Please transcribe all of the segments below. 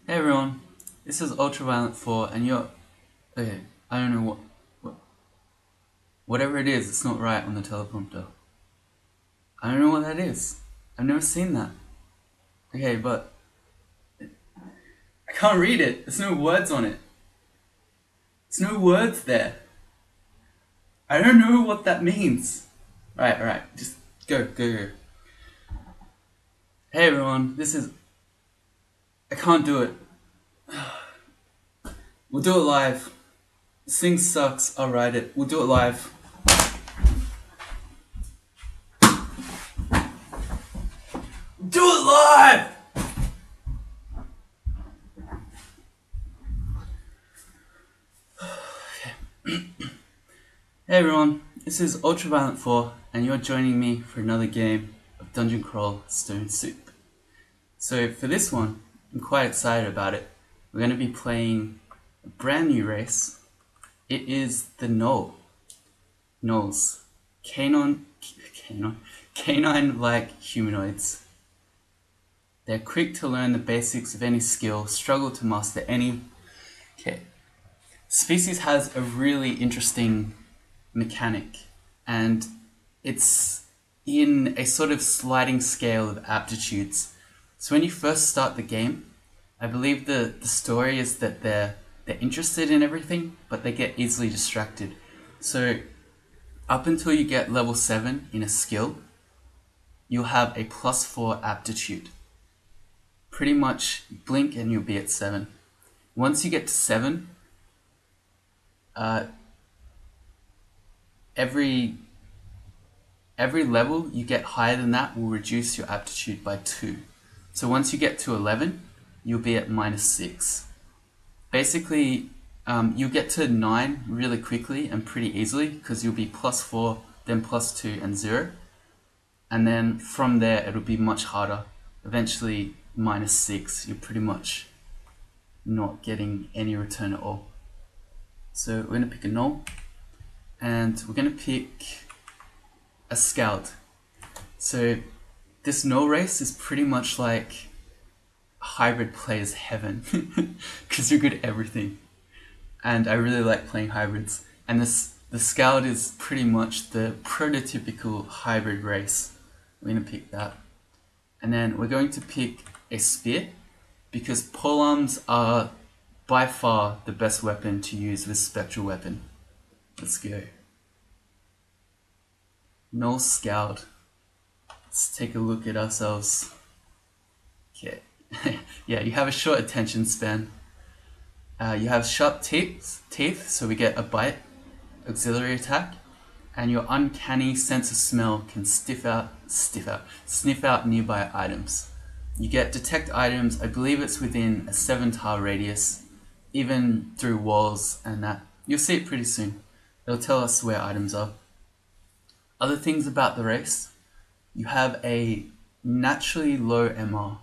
Hey everyone, this is Ultraviolent 4 and you're... Okay, I don't know whatever it is, it's not right on the teleprompter. I don't know what that is. I've never seen that. Okay, but... I can't read it. There's no words on it. There's no words there. I don't know what that means. Alright, just go. Hey everyone, this is... I can't do it. We'll do it live. This thing sucks, I'll write it. We'll do it live. Do it live! Hey everyone, this is Ultraviolent 4 and you're joining me for another game of Dungeon Crawl Stone Soup. So for this one, I'm quite excited about it. We're going to be playing a brand new race. It is the Gnolls. Canine-like humanoids. They're quick to learn the basics of any skill, struggle to master any. Okay. Species has a really interesting mechanic, and it's in a sort of sliding scale of aptitudes. So when you first start the game, I believe the story is that they're interested in everything, but they get easily distracted. So up until you get level 7 in a skill, you'll have a +4 aptitude. Pretty much blink and you'll be at 7. Once you get to 7, every level you get higher than that will reduce your aptitude by 2. So once you get to 11, you'll be at -6. Basically, you'll get to 9 really quickly and pretty easily because you'll be +4, then +2 and 0. And then from there, it'll be much harder. Eventually, -6, you're pretty much not getting any return at all. So we're going to pick a Gnoll, and we're going to pick a Skald. So this Gnoll race is pretty much like hybrid player's heaven because you're good at everything. And I really like playing hybrids. And the Skald is pretty much the prototypical hybrid race. We're going to pick that. And then we're going to pick a spear because polearms are by far the best weapon to use with spectral weapon. Let's go. Gnoll Skald. Let's take a look at ourselves. Okay. Yeah, you have a short attention span. You have sharp teeth, so we get a bite, auxiliary attack, and your uncanny sense of smell can sniff out nearby items. You get detect items, I believe it's within a 7-tile radius, even through walls and that. You'll see it pretty soon. It'll tell us where items are. Other things about the race, you have a naturally low MR.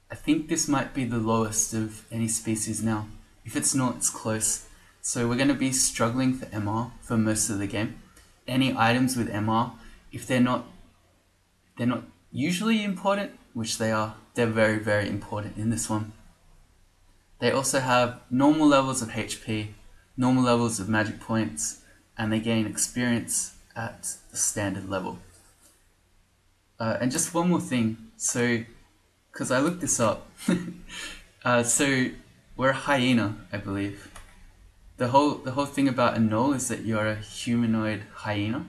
I think this might be the lowest of any species now. If it's not, it's close. So we're going to be struggling for MR for most of the game. Any items with MR, if they're not usually important, which they are, they're very, very important in this one. They also have normal levels of HP, normal levels of magic points, and they gain experience at the standard level. And just one more thing, so, because I looked this up, so we're a hyena, I believe. The whole thing about a Gnoll is that you're a humanoid hyena,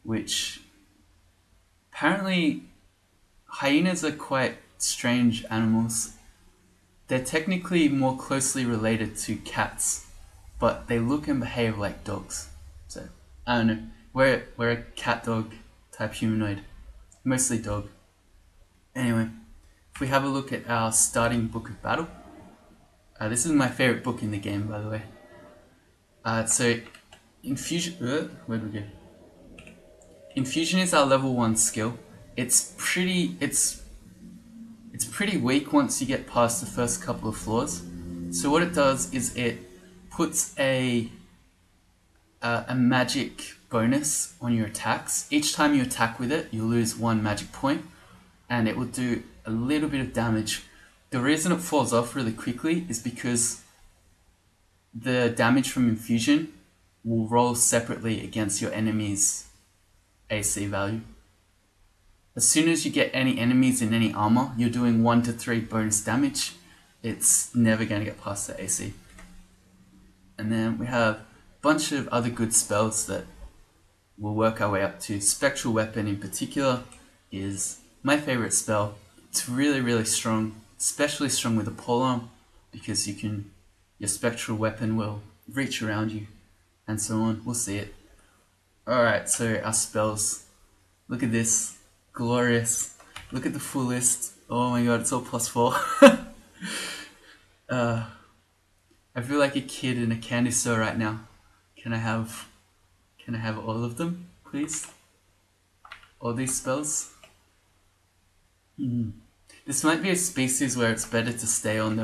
which apparently hyenas are quite strange animals. They're technically more closely related to cats, but they look and behave like dogs. So I don't know. We're a cat dog type humanoid, mostly dog. Anyway, if we have a look at our starting book of battle, this is my favorite book in the game, by the way. So infusion. Where'd we go? Infusion is our level 1 skill. It's pretty weak once you get past the first couple of floors. So what it does is it puts a magic bonus on your attacks. Each time you attack with it, you lose 1 magic point, and it will do a little bit of damage The reason it falls off really quickly is because the damage from infusion will roll separately against your enemy's AC value. As soon as you get any enemies in any armor, you're doing 1 to 3 bonus damage. It's never going to get past the AC. And then we have a bunch of other good spells that we'll work our way up to. Spectral Weapon in particular is my favorite spell. It's really, really strong, especially strong with a polearm, because your spectral weapon will reach around you and so on. We'll see it. Alright, so our spells. Look at this. Glorious. Look at the full list. Oh my god, it's all +4. I feel like a kid in a candy store right now. Can I have all of them, please? All these spells? This might be a species where it's better to stay on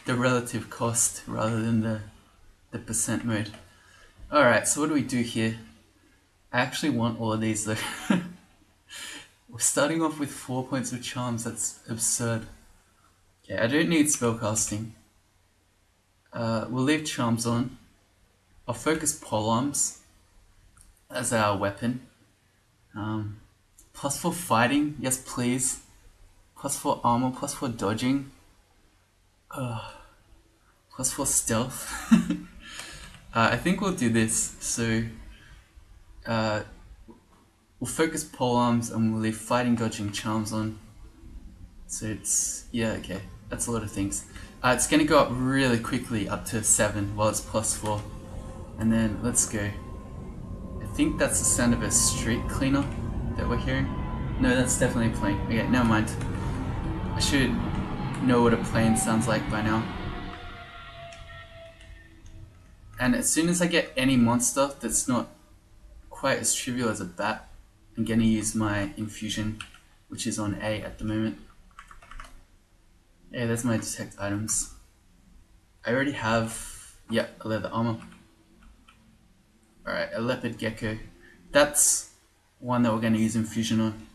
the relative cost rather than the percent mode. Alright, so what do we do here? I actually want all of these though. We're starting off with 4 points of charms, that's absurd. Okay, I don't need spellcasting. We'll leave charms on. I'll focus polearms as our weapon. +4 fighting, yes please. +4 armor, +4 dodging. +4 stealth. I think we'll do this. So we'll focus polearms and we'll leave fighting, dodging, charms on. So it's, yeah, okay, that's a lot of things. It's going to go up really quickly up to 7 while it's +4. And then let's go. I think that's the sound of a street cleaner that we're hearing. No, that's definitely a plane. Okay, never mind. I should know what a plane sounds like by now. And as soon as I get any monster that's not quite as trivial as a bat, I'm going to use my infusion, which is on A at the moment. Yeah, there's my detect items. I already have, yeah, a leather armor. Alright, a Leopard Gecko. That's one that we're going to use infusion on.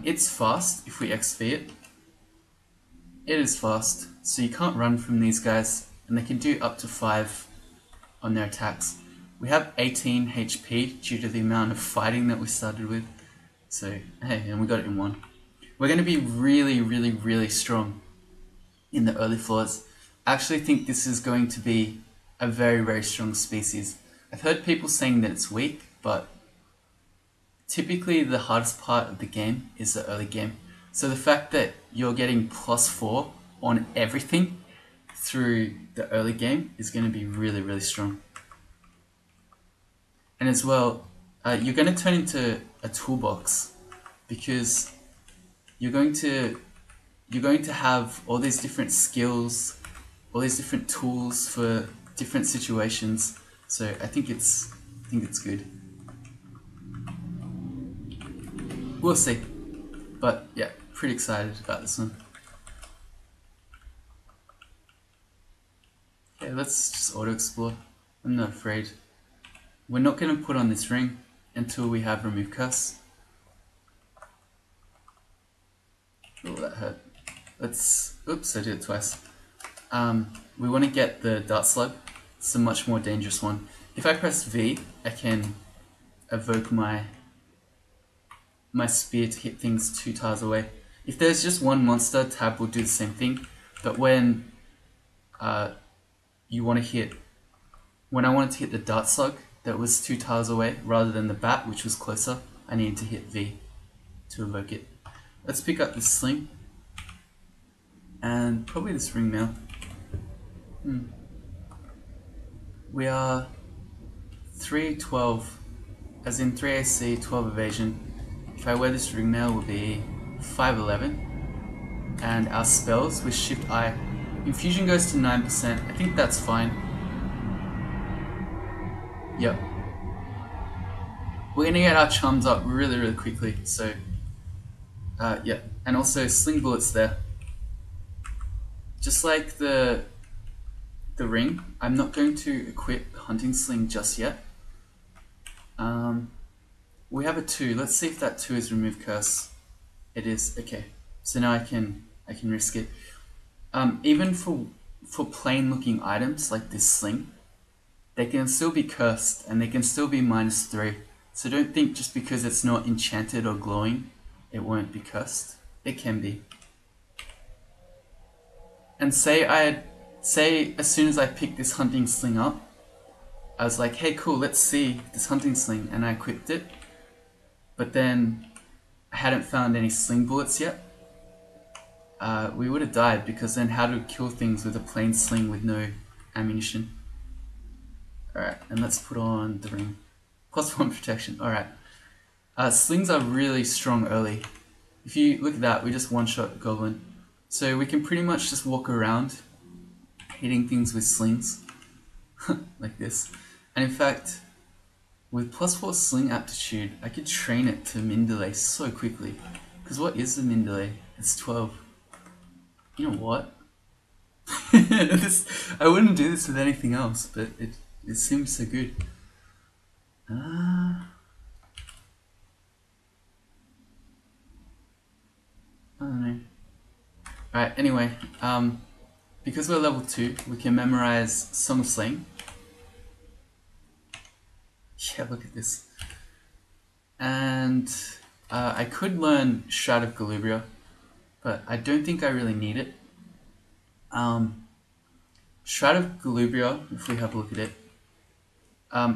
It's fast if we XP it. It is fast, so you can't run from these guys, and they can do up to 5 on their attacks. We have 18 HP due to the amount of fighting that we started with. So, hey, and we got it in 1. We're going to be really, really, really strong in the early floors. I actually think this is going to be a very, very strong species. I've heard people saying that it's weak, but typically the hardest part of the game is the early game. So the fact that you're getting +4 on everything through the early game is going to be really, really strong. And as well, you're going to turn into a toolbox, because you're going to have all these different skills, all these different tools for different situations. So I think it's good. We'll see. But yeah, pretty excited about this one. Okay, let's just auto explore. I'm not afraid. We're not going to put on this ring until we have remove curse. Oh, that hurt. Let's, oops, I did it twice. We want to get the dart slug. It's a much more dangerous one. If I press V, I can evoke my spear to hit things 2 tiles away. If there's just one monster, tab will do the same thing. But when you want to hit, when I wanted to hit the dart slug that was 2 tiles away rather than the bat, which was closer, I needed to hit V to evoke it. Let's pick up this sling and probably this ring now. We are 312, as in 3 AC, 12 evasion. If I wear this ring now, we'll be 511. And our spells with Shift I, infusion goes to 9%. I think that's fine. Yep. We're gonna get our charms up really, really quickly. So, yeah. And also sling bullets there. Just like the ring, I'm not going to equip hunting sling just yet. We have a 2. Let's see if that 2 is remove curse. It is. Okay. So now I can I can risk it. Even for plain looking items like this sling, they can still be cursed and they can still be -3. So don't think just because it's not enchanted or glowing, it won't be cursed. It can be. And say as soon as I picked this hunting sling up, I was like, hey cool, let's see this hunting sling, and I equipped it. But then I hadn't found any sling bullets yet. We would have died, because then how to kill things with a plain sling with no ammunition? Alright, and let's put on the ring. +1 protection, alright. Slings are really strong early. If you look at that, we just one-shot goblin. So we can pretty much just walk around hitting things with slings. Like this. And in fact, with +4 sling aptitude, I could train it to min delay so quickly. Because what is the min delay? It's 12. You know what? I wouldn't do this with anything else, but it seems so good. I don't know. Alright, anyway, because we're level 2, we can memorize Song of Slaying. Yeah, look at this. And I could learn Shroud of Galubria, but I don't think I really need it. Shroud of Galubria, if we have a look at it,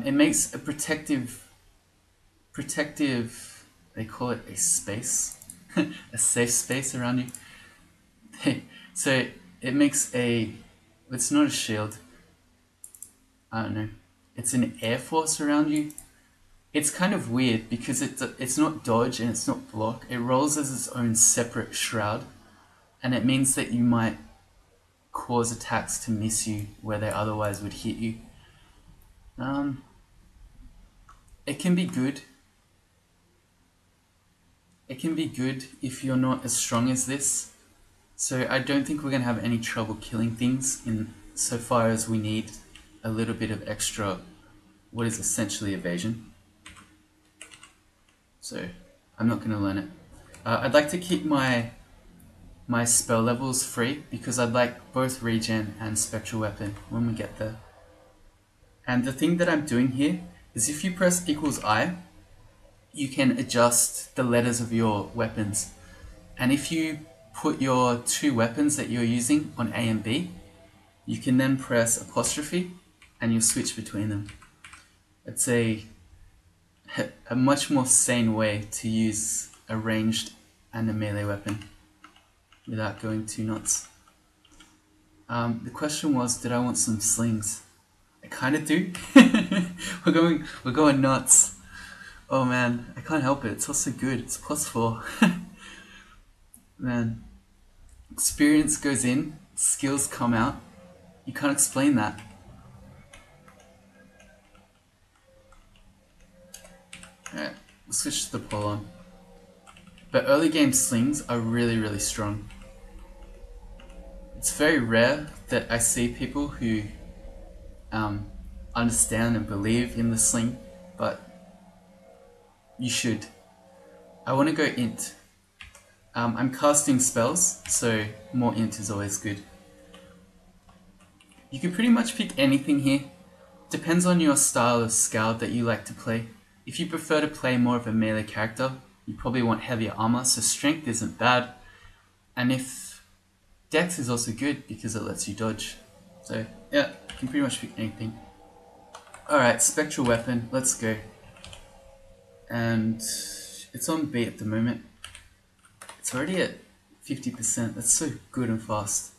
it makes a protective, they call it a space, a safe space around you. So it makes it's not a shield, I don't know, it's an air force around you. It's kind of weird because it's not dodge and it's not block, it rolls as its own separate shroud, and it means that you might cause attacks to miss you where they otherwise would hit you. It can be good. It can be good if you're not as strong as this. So I don't think we're going to have any trouble killing things in so far as we need a little bit of extra, what is essentially evasion. So I'm not going to learn it. I'd like to keep my spell levels free because I'd like both regen and spectral weapon when we get there. And the thing that I'm doing here is if you press =I, you can adjust the letters of your weapons. And if you put your 2 weapons that you're using on A and B, you can then press apostrophe and you'll switch between them. It's a much more sane way to use a ranged and a melee weapon without going too nuts. The question was, did I want some slings? I kind of do. We're going nuts. Oh man, I can't help it. It's also good. It's +4. Man, experience goes in, skills come out. You can't explain that. Alright, we'll switch to the pole-arm. But early game slings are really, really strong. It's very rare that I see people who understand and believe in the sling, but you should. I want to go int. I'm casting spells, so more int is always good. You can pretty much pick anything here. Depends on your style of Skald that you like to play. If you prefer to play more of a melee character, you probably want heavier armor, so strength isn't bad. And if dex is also good because it lets you dodge. So yeah, you can pretty much pick anything. Alright, spectral weapon, let's go. And it's on B at the moment. It's already at 50%, that's so good and fast.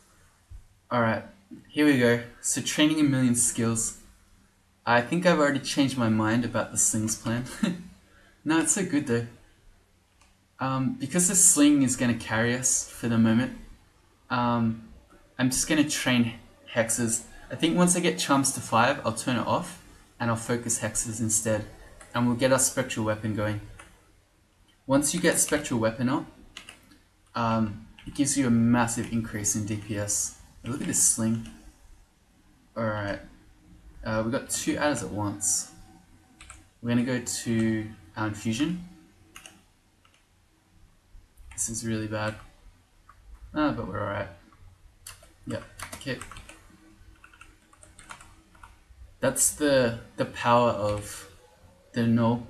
Alright, here we go. So training a million skills. I think I've already changed my mind about the slings plan. No, it's so good though. Because the sling is going to carry us for the moment, I'm just going to train hexes. I think once I get charms to 5, I'll turn it off and I'll focus hexes instead, and we'll get our spectral weapon going. Once you get spectral weapon up, it gives you a massive increase in DPS. Look at this sling. Alright, we got 2 adders at once. We're going to go to our infusion. This is really bad. But we're alright. Yep, okay. That's the power of the Gnoll.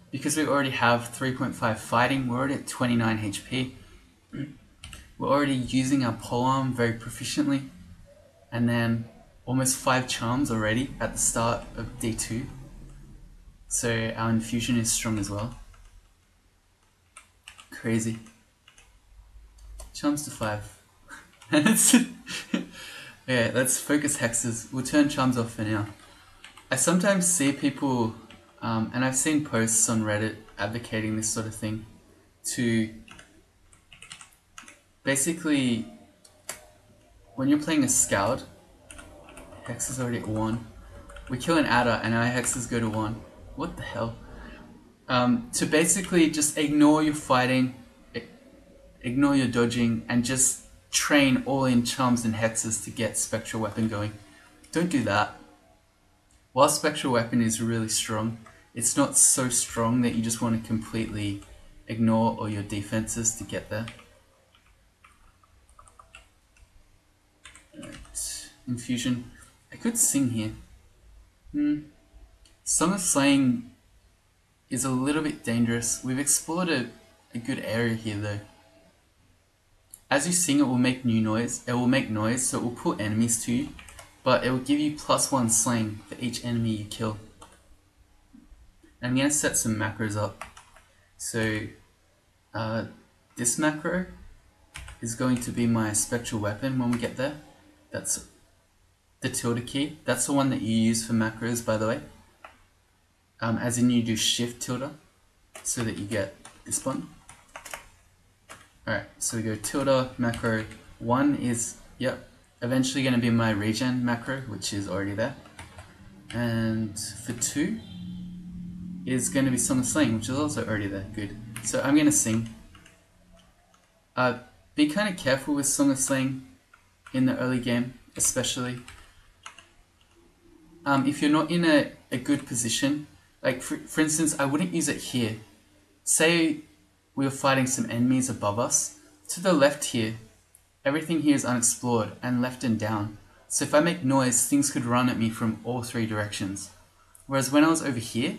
Because we already have 3.5 fighting, we're already at 29 HP. We're already using our polearm very proficiently. And then almost 5 charms already at the start of D2. So our infusion is strong as well. Crazy. Charms to 5. Okay, let's focus hexes. We'll turn charms off for now. I sometimes see people, and I've seen posts on Reddit advocating this sort of thing, to basically, when you're playing a Skald, hex is already at 1. We kill an adder and our hexes go to 1. What the hell? To basically just ignore your fighting, ignore your dodging, and just train all in charms and hexes to get Spectral Weapon going. Don't do that. While Spectral Weapon is really strong, it's not so strong that you just want to completely ignore all your defenses to get there. Right. Infusion. I could sing here. Song of Slaying is a little bit dangerous. We've explored a good area here though. As you sing, it will make noise, so it will put enemies to you, but it will give you +1 slaying for each enemy you kill. I'm going to set some macros up. So this macro is going to be my Spectral Weapon when we get there. That's the tilde key. That's the one that you use for macros, by the way. As in you do shift tilde, so that you get this one. Alright, so we go tilde macro 1 is, eventually going to be my regen macro, which is already there. And for 2 is going to be Song of Slaying, which is also already there. Good. So I'm going to sing. Be kind of careful with Song of Slaying in the early game, especially. If you're not in a good position, like for instance, I wouldn't use it here. Say we were fighting some enemies above us. To the left here, everything here is unexplored, and left and down. So if I make noise, things could run at me from all 3 directions. Whereas when I was over here,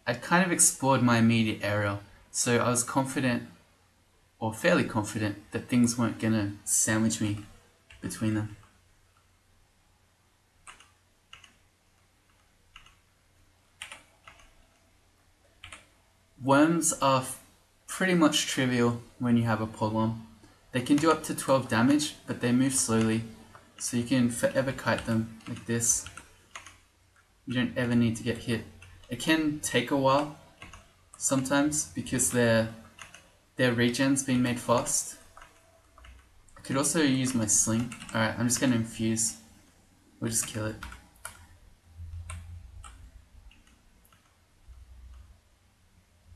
I'd kind of explored my immediate area. So I was confident, or fairly confident, that things weren't going to sandwich me between them. Worms are pretty much trivial when you have a polearm. They can do up to 12 damage, but they move slowly, so you can forever kite them like this. You don't ever need to get hit. It can take a while sometimes because their regen's been made fast. I could also use my sling. Alright, I'm just going to infuse. We'll just kill it.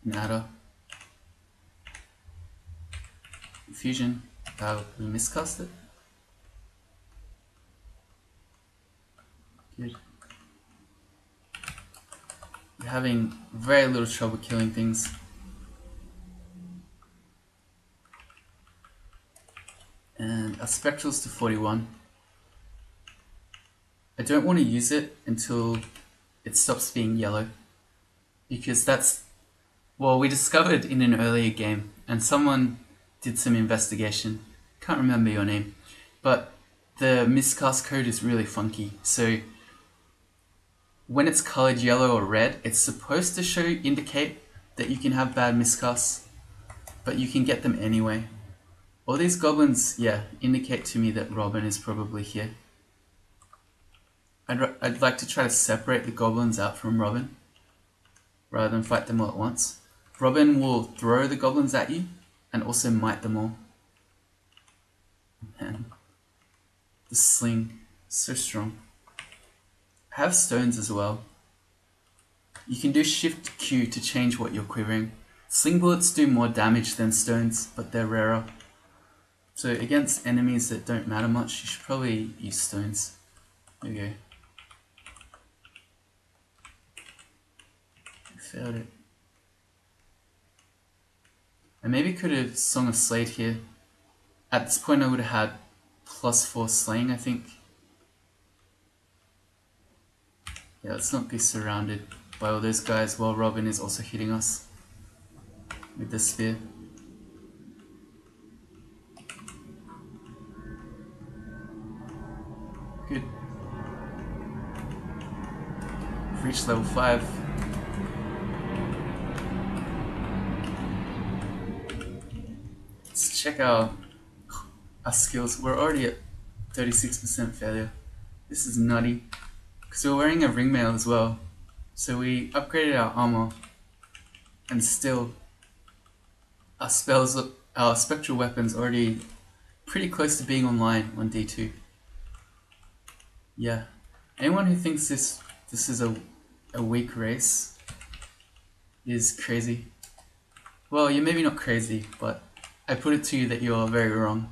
Nada. Infusion. We miscast it. Good. We're having very little trouble killing things. And our spectral's to 41. I don't want to use it until it stops being yellow, because that's, well, we discovered in an earlier game, and someone did some investigation, can't remember your name, but the miscast code is really funky. So when it's colored yellow or red, it's supposed to indicate that you can have bad miscasts, but you can get them anyway. All these goblins, indicate to me that Robin is probably here. I'd like to try to separate the goblins out from Robin, rather than fight them all at once. Robin will throw the goblins at you, and also might them all. Man, the sling, so strong. I have stones as well. You can do Shift Q to change what you're quivering. Sling bullets do more damage than stones, but they're rarer. So against enemies that don't matter much, you should probably use stones. There we go. I failed it. I maybe could have Song of Slade here. At this point I would have had +4 slaying, I think. Yeah, let's not be surrounded by all those guys while Robin is also hitting us with the spear. Good. We've reached level 5. Let's check our skills. We're already at 36% failure. This is nutty. Because we're wearing a ringmail as well. So we upgraded our armor. And still, our spells, our spectral weapons already pretty close to being online on D2. Yeah. Anyone who thinks this is a weak race is crazy. Well, you're maybe not crazy, but I put it to you that you are very wrong.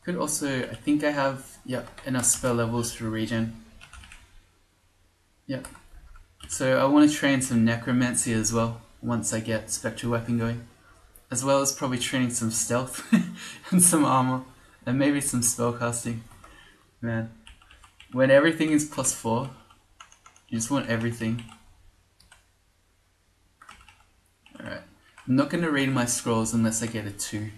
Could also, I think I have, enough spell levels for regen. Yep. So I want to train some necromancy as well, once I get spectral weapon going. As well as probably training some stealth, and some armor, and maybe some spellcasting. Man, when everything is +4, you just want everything. Alright, I'm not going to read my scrolls unless I get a 2.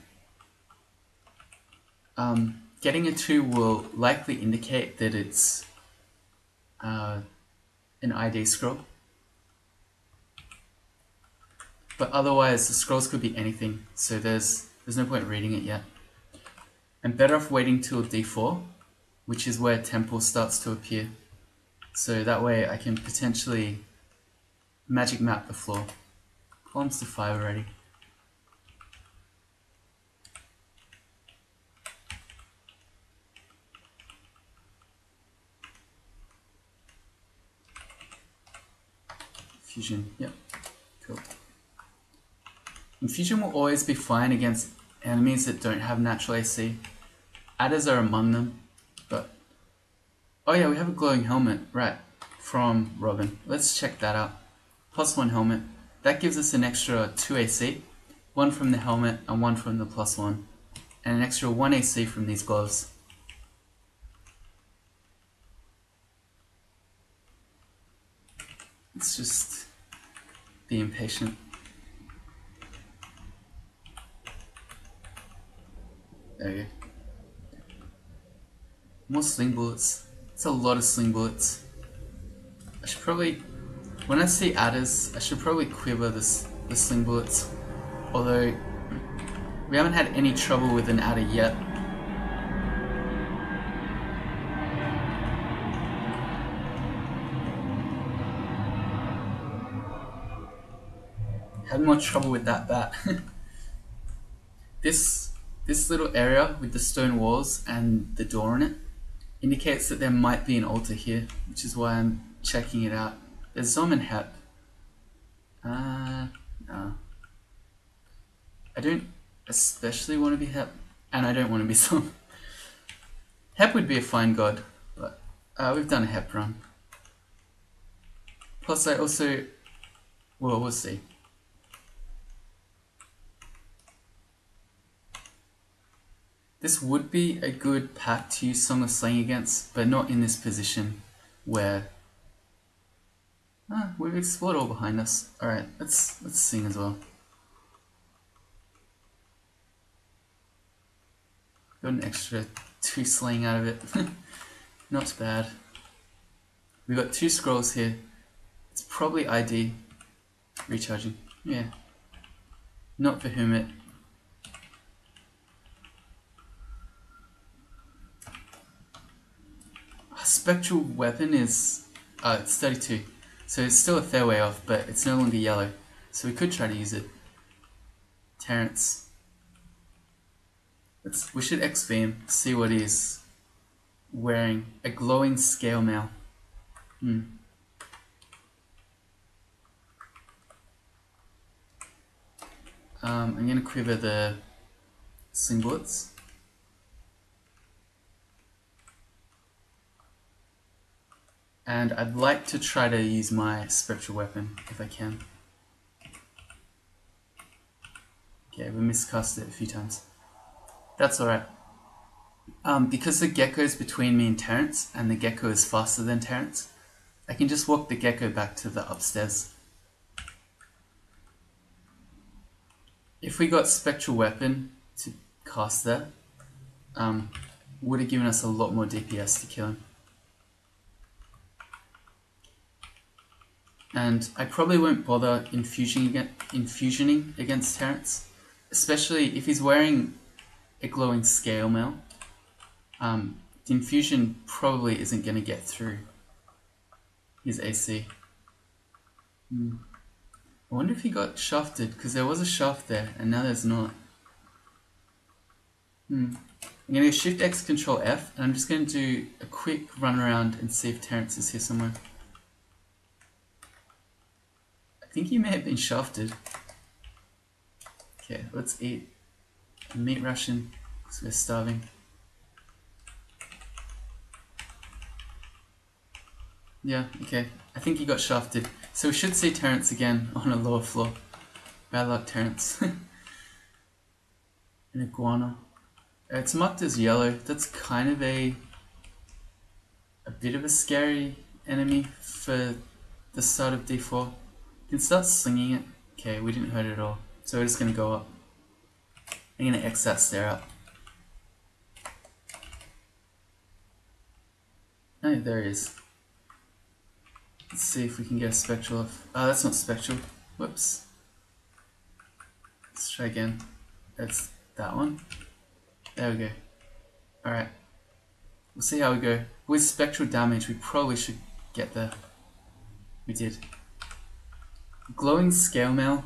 Getting a 2 will likely indicate that it's an ID scroll. But otherwise, the scrolls could be anything, so there's no point reading it yet. I'm better off waiting till D4, which is where Temple starts to appear. So that way I can potentially magic map the floor. Columns to 5 already. Fusion, yep, cool. Infusion will always be fine against enemies that don't have natural AC. Adders are among them, but... Oh yeah, we have a glowing helmet, right, from Robin. Let's check that out. +1 helmet. That gives us an extra 2 AC, 1 from the helmet and 1 from the +1, and an extra 1 AC from these gloves. Let's just be impatient. There you go. More sling bullets. It's a lot of sling bullets. I should probably, when I see adders, I should probably quiver the sling bullets. Although, we haven't had any trouble with an adder yet. Had more trouble with that bat. This little area with the stone walls and the door in it indicates that there might be an altar here, which is why I'm checking it out. There's Zom and Hep. No. I don't especially want to be Hep, and I don't want to be Zom. Hep would be a fine god, but we've done a Hep run. Plus I also, well, we'll see. This would be a good pack to use Song of Slaying against, but not in this position where we've explored all behind us. Alright, let's sing as well. Got an extra 2 slaying out of it. Not bad. We've got 2 scrolls here. It's probably ID. Recharging. Yeah. Not for whom it. Spectral weapon is it's 32, so it's still a fair way off, but it's no longer yellow, so we could try to use it. Terrence, we should XV him, see what he's wearing. A glowing scale mail. I'm gonna quiver the sling bullets. And I'd like to try to use my spectral weapon if I can. Okay, we miscast it a few times. That's alright. Because the gecko is between me and Terrence, and the gecko is faster than Terrence, I can just walk the gecko back to the upstairs. If we got spectral weapon to cast there, would have given us a lot more DPS to kill him. And I probably won't bother infusioning against Terrence, especially if he's wearing a glowing scale mail. The infusion probably isn't going to get through his AC. I wonder if he got shafted, because there was a shaft there, and now there's not. I'm going to go Shift X Control F, and I'm just going to do a quick run around and see if Terrence is here somewhere. I think he may have been shafted. Okay, let's eat a meat ration, because we're starving. Yeah, okay. I think he got shafted. So we should see Terrence again on a lower floor. Bad luck, Terrence. An iguana. It's marked as yellow. That's kind of a bit of a scary enemy for the start of D4. You can start slinging it. Okay, we didn't hurt it at all. So we're just going to go up. I'm going to X that stair up. Oh, there he is. Let's see if we can get a spectral off. Oh, that's not spectral. Whoops. Let's try again. That's that one. There we go. Alright. We'll see how we go. With spectral damage, we probably should get there. We did. Glowing scale mail.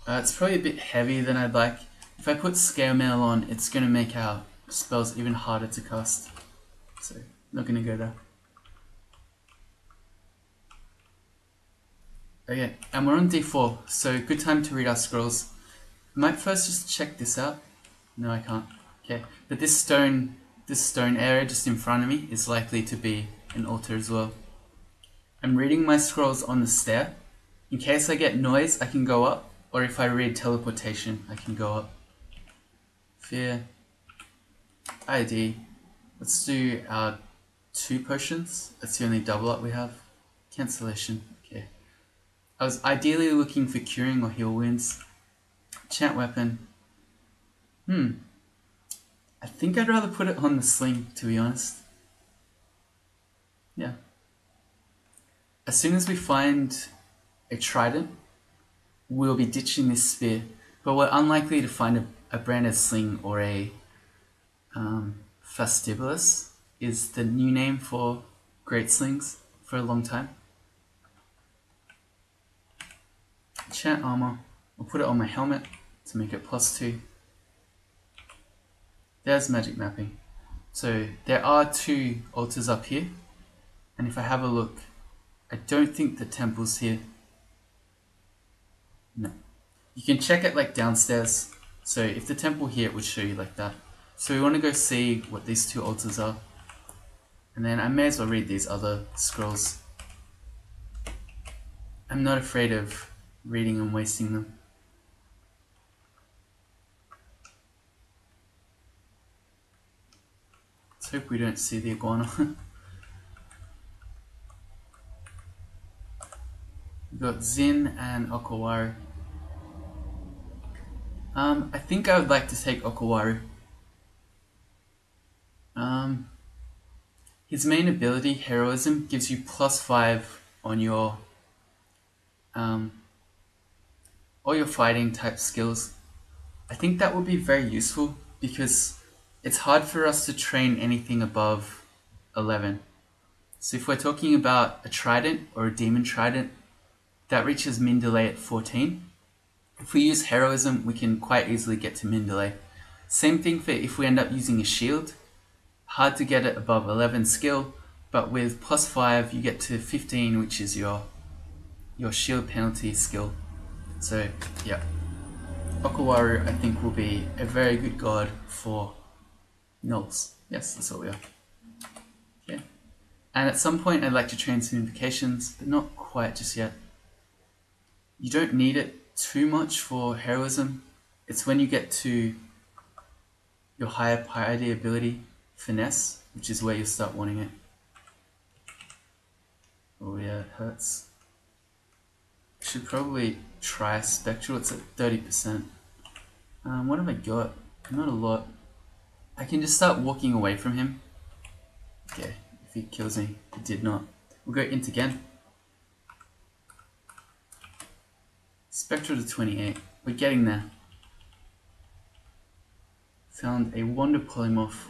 It's probably a bit heavier than I'd like. If I put scale mail on, it's going to make our spells even harder to cast. So, not going to go there. Okay, and we're on D4, so good time to read our scrolls. I might first just check this out. No, I can't. Okay, but this stone area just in front of me is likely to be an altar as well. I'm reading my scrolls on the stair. In case I get noise, I can go up, or if I read teleportation, I can go up. Fear. ID. Let's do our 2 potions. That's the only double up we have. Cancellation. Okay. I was ideally looking for curing or heal wounds. Chant weapon. I think I'd rather put it on the sling, to be honest. Yeah. As soon as we find a trident, we'll be ditching this spear, but we're unlikely to find a branded sling or a fastibulus is the new name for great slings for a long time. Chant armor. I'll put it on my helmet to make it +2. There's magic mapping. So there are 2 altars up here, and if I have a look, I don't think the temple's here. No. You can check it like downstairs. So if the temple here, it would show you like that. So we want to go see what these 2 altars are. And then I may as well read these other scrolls. I'm not afraid of reading and wasting them. Let's hope we don't see the iguana. We've got Zin and Okawaru. I think I would like to take Okawaru. His main ability, Heroism, gives you +5 on your all your fighting type skills. I think that would be very useful because it's hard for us to train anything above 11. So if we're talking about a trident or a demon trident, that reaches min delay at 14. If we use heroism, we can quite easily get to min delay. Same thing for if we end up using a shield. Hard to get it above 11 skill, but with +5 you get to 15, which is your shield penalty skill. So yeah, Okawaru I think will be a very good god for Gnolls. Yes, that's what we are. Okay. And at some point I'd like to train some invocations, but not quite just yet. You don't need it too much for heroism. It's when you get to your higher piety ability, finesse, which is where you start wanting it. Oh yeah, it hurts. I should probably try Spectral, it's at 30%. What have I got? Not a lot. I can just start walking away from him. Okay, if he kills me, he did not. We'll go int again. Spectral to 28. We're getting there. Found a Wonder Polymorph.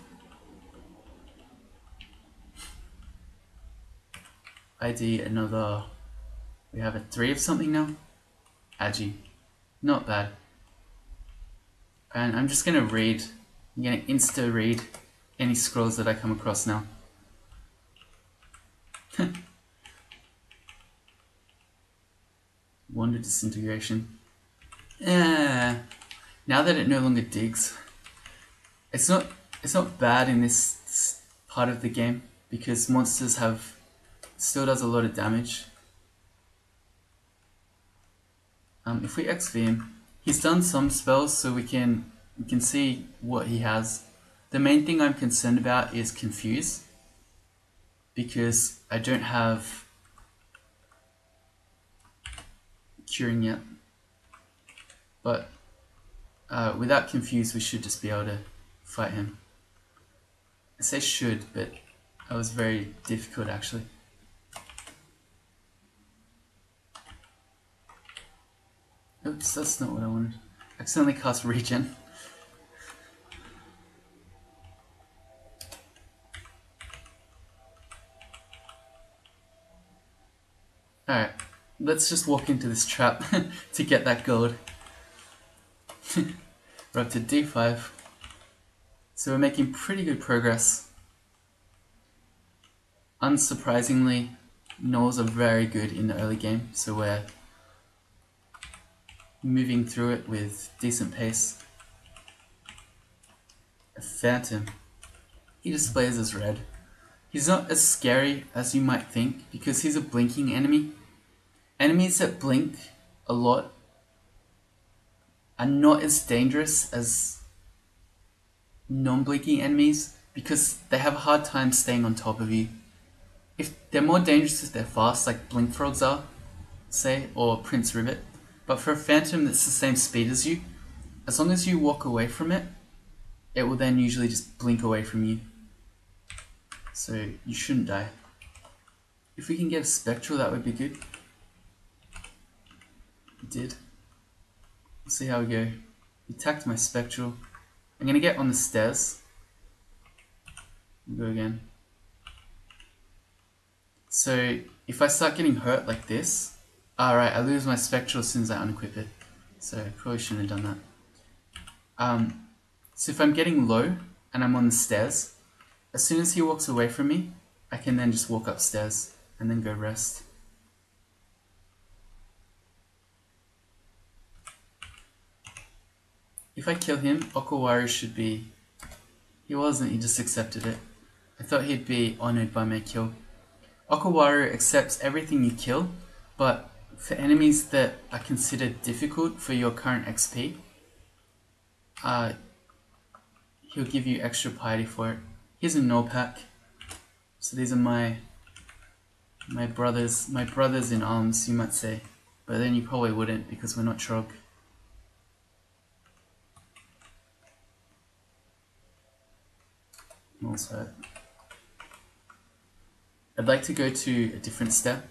ID another. We have a 3 of something now. Agi. Not bad. And I'm just going to read. I'm going to insta-read any scrolls that I come across now. Wonder Disintegration. Now that it no longer digs, it's not bad in this part of the game because monsters still does a lot of damage. If we XV him, he's done some spells, so we can see what he has. The main thing I'm concerned about is Confuse, because I don't have Curing yet. But without Confuse, we should just be able to fight him. I say should, but that was very difficult actually. Oops, that's not what I wanted. Accidentally cast Regen. Alright, let's just walk into this trap to get that gold. We're up to D5. So we're making pretty good progress. Unsurprisingly, Gnolls are very good in the early game, so we're moving through it with decent pace. A Phantom. He displays as red. He's not as scary as you might think because he's a blinking enemy. Enemies that blink a lot are not as dangerous as non-blinking enemies because they have a hard time staying on top of you. If they're more dangerous if they're fast, like blink frogs are, say, or Prince Ribbit. But for a Phantom that's the same speed as you, as long as you walk away from it, it will then usually just blink away from you. So you shouldn't die. If we can get a Spectral, that would be good. We did. We'll see how we go. He attacked my Spectral. I'm going to get on the stairs. We'll go again. So if I start getting hurt like this, alright, I lose my Spectral as soon as I unequip it. So I probably shouldn't have done that. So if I'm getting low and I'm on the stairs, as soon as he walks away from me, I can then just walk upstairs and then go rest. If I kill him, Okawaru should be... He wasn't, he just accepted it. I thought he'd be honored by my kill. Okawaru accepts everything you kill, but for enemies that are considered difficult for your current XP, he'll give you extra piety for it. Here's a Gnoll pack. So these are my brothers in arms, you might say. But then you probably wouldn't because we're not Trog. Gnoll's hurt. I'd like to go to a different step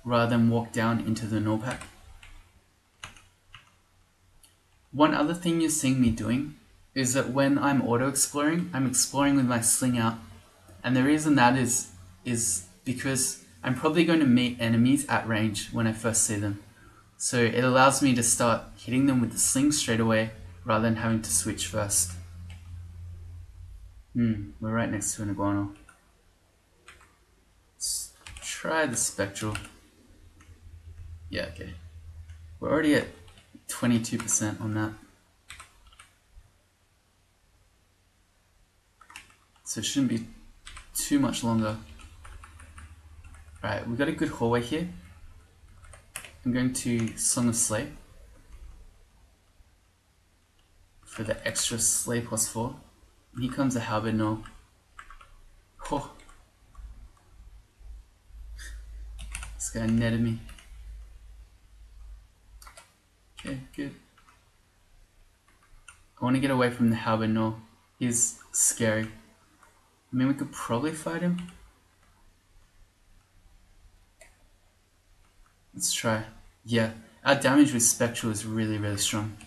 rather than walk down into the Gnoll pack. One other thing you're seeing me doing is that when I'm auto-exploring, I'm exploring with my sling out. And the reason that is because I'm probably going to meet enemies at range when I first see them. So it allows me to start hitting them with the sling straight away rather than having to switch first. We're right next to an iguana. Let's try the Spectral. Yeah, okay. We're already at 22% on that. So it shouldn't be too much longer. Right, we've got a good hallway here. I'm going to Song of Slay for the extra Slay +4. And here comes a Halberd Gnoll. Oh. This guy netted me. Okay, good. I want to get away from the Halberd Gnoll. He's scary. I mean, we could probably fight him. Let's try. Yeah, our damage with Spectral is really, really strong.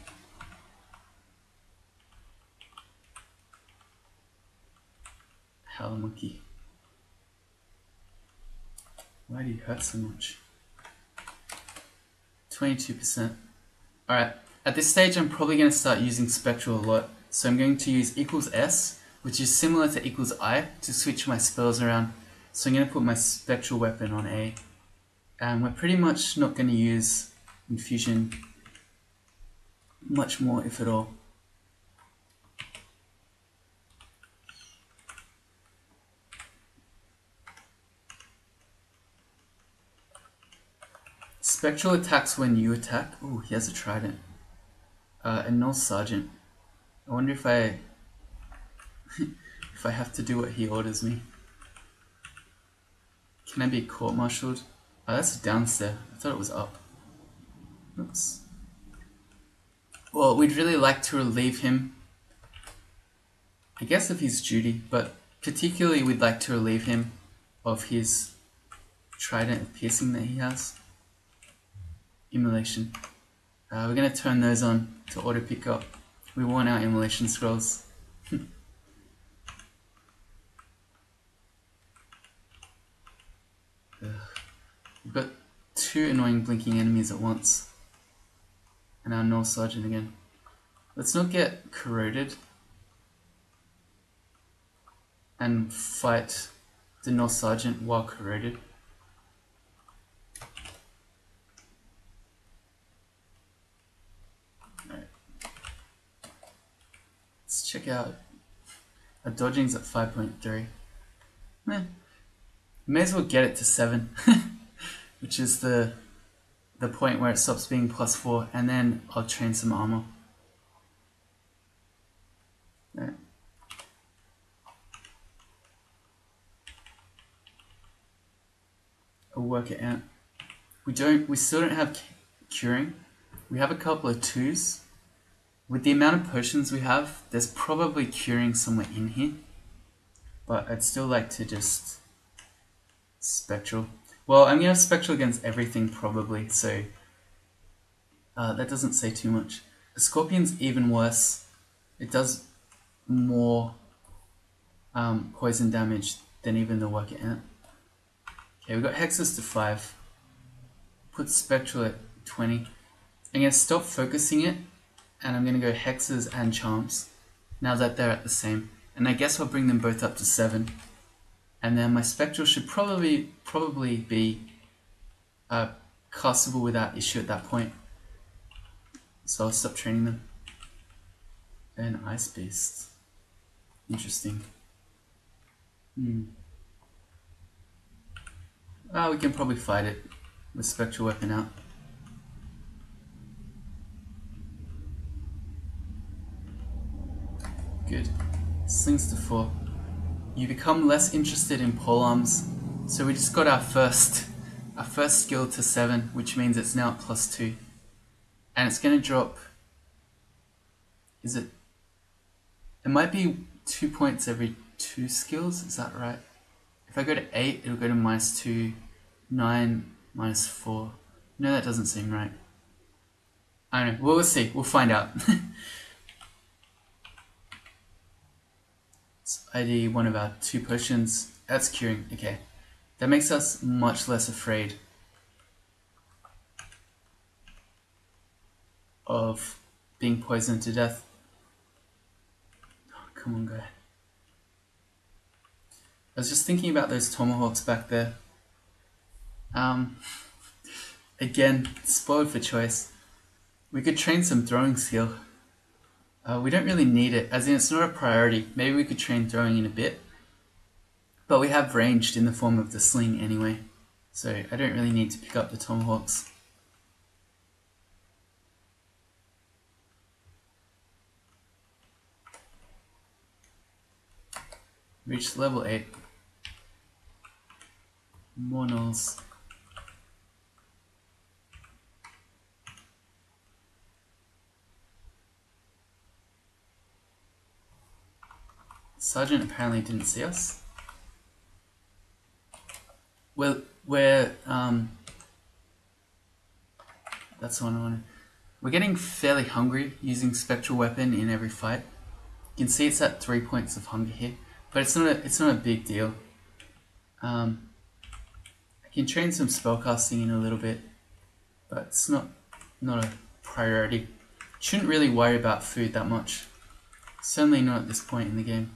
Hell, monkey. Why do you hurt so much? 22%. Alright, at this stage I'm probably going to start using Spectral a lot. So I'm going to use =S, which is similar to =I, to switch my spells around. So I'm going to put my Spectral weapon on A. And we're pretty much not going to use Infusion much more, if at all. Spectral attacks when you attack. Oh, he has a trident. A Gnoll Sergeant. I wonder if I if I have to do what he orders me. Can I be court-martialed? Oh, that's downstairs. I thought it was up. Oops. Well, we'd really like to relieve him, I guess, of his duty, but particularly we'd like to relieve him of his trident of piercing that he has. Immolation. We're going to turn those on to auto pick up. We want our immolation scrolls. We've got two annoying blinking enemies at once. And our Gnoll Sergeant again. Let's not get corroded and fight the Gnoll Sergeant while corroded. Alright. Let's check out. Our dodging's at 5.3. May as well get it to 7, which is the point where it stops being +4, and then I'll train some armor. Right. I'll work it out. We still don't have curing. We have a couple of 2s. With the amount of potions we have, there's probably curing somewhere in here. But I'd still like to just Spectral. Well, I'm going to have Spectral against everything probably, so that doesn't say too much. The Scorpion's even worse. It does more poison damage than even the Worker Ant. Okay, we've got Hexes to 5. Put Spectral at 20. I'm going to stop focusing it, and I'm going to go Hexes and Charms, now that they're at the same. And I guess I'll bring them both up to 7. And then my Spectral should probably be castable without issue at that point. So I'll stop training them. And Ice Beast. Interesting. Oh, we can probably fight it with Spectral Weapon out. Good. Slings to 4. You become less interested in polearms, so we just got our first skill to 7, which means it's now at +2, and it's going to drop. It might be 2 points every 2 skills. Is that right? If I go to 8, it'll go to -2, 9, -4. No, that doesn't seem right. I don't know. Well, we'll see. We'll find out. ID one of our 2 potions. That's curing. Okay. That makes us much less afraid of being poisoned to death. Oh, come on, guy. I was just thinking about those tomahawks back there. Again, spoiled for choice. We could train some throwing skill. We don't really need it, as in it's not a priority. Maybe we could train throwing in a bit. But we have ranged in the form of the sling anyway. so I don't really need to pick up the tomahawks. Reached level 8. More Gnolls. Sergeant apparently didn't see us. We're that's what I wanted. We're getting fairly hungry using spectral weapon in every fight. You can see it's at 3 points of hunger here, but it's not a big deal. I can train some spellcasting in a little bit, but it's not a priority. Shouldn't really worry about food that much. Certainly not at this point in the game.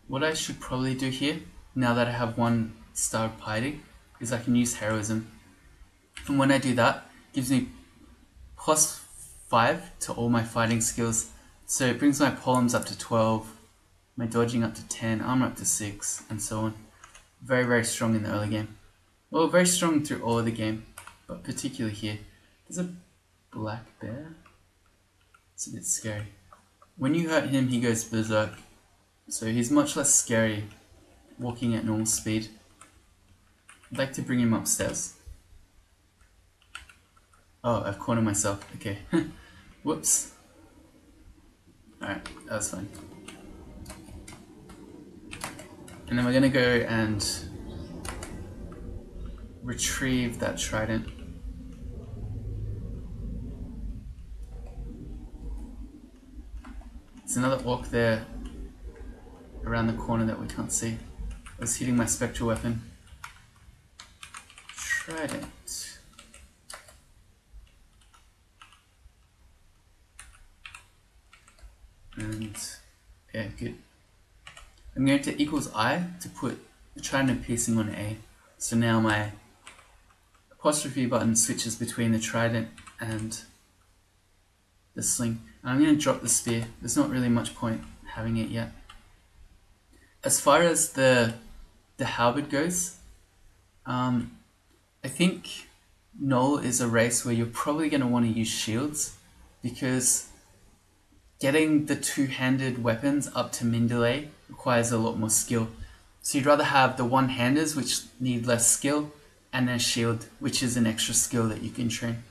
What I should probably do here, now that I have 1 star of piety, is I can use heroism. And when I do that, it gives me +5 to all my fighting skills. So it brings my polems up to 12, my dodging up to 10, armor up to 6, and so on. Very, very strong in the early game. Well, very strong through all of the game, but particularly here. There's a black bear. It's a bit scary. When you hurt him, he goes berserk. So he's much less scary walking at normal speed. I'd like to bring him upstairs. Oh, I've cornered myself. Okay. Whoops. Alright, that was fine. And then we're gonna go and retrieve that trident. There's another orc there around the corner that we can't see. I was hitting my spectral weapon. Trident. And yeah, good. I'm going to equals I to put the trident piercing on A. So now my apostrophe button switches between the trident and the sling. And I'm going to drop the spear. There's not really much point having it yet. As far as the halberd goes, I think Gnoll is a race where you're probably going to want to use shields, because getting the two-handed weapons up to min delay requires a lot more skill. So you'd rather have the one-handers, which need less skill, and then shield, which is an extra skill that you can train.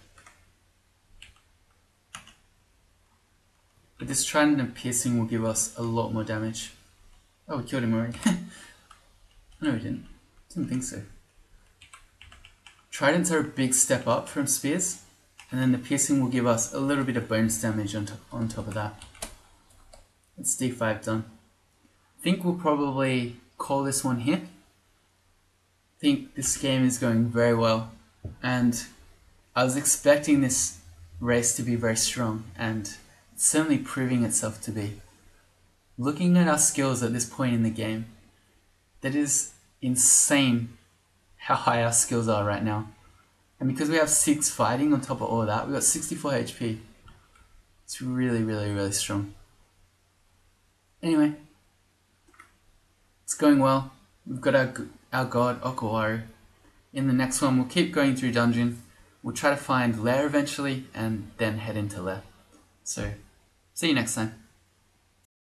But this trident and piercing will give us a lot more damage. Oh, we killed him already. No, we didn't. Didn't think so. Tridents are a big step up from spears, and then the piercing will give us a little bit of bonus damage on top of that. That's D5 done. I think we'll probably call this one here. I think this game is going very well, and I was expecting this race to be very strong, and it's certainly proving itself to be. Looking at our skills at this point in the game, that is insane how high our skills are right now. And because we have 6 fighting on top of all of that, we've got 64 HP. It's really, really, really strong. Anyway, it's going well. We've got our god, Okawaru. In the next one, we'll keep going through dungeon. We'll try to find Lair eventually, and then head into Lair. So, see you next time.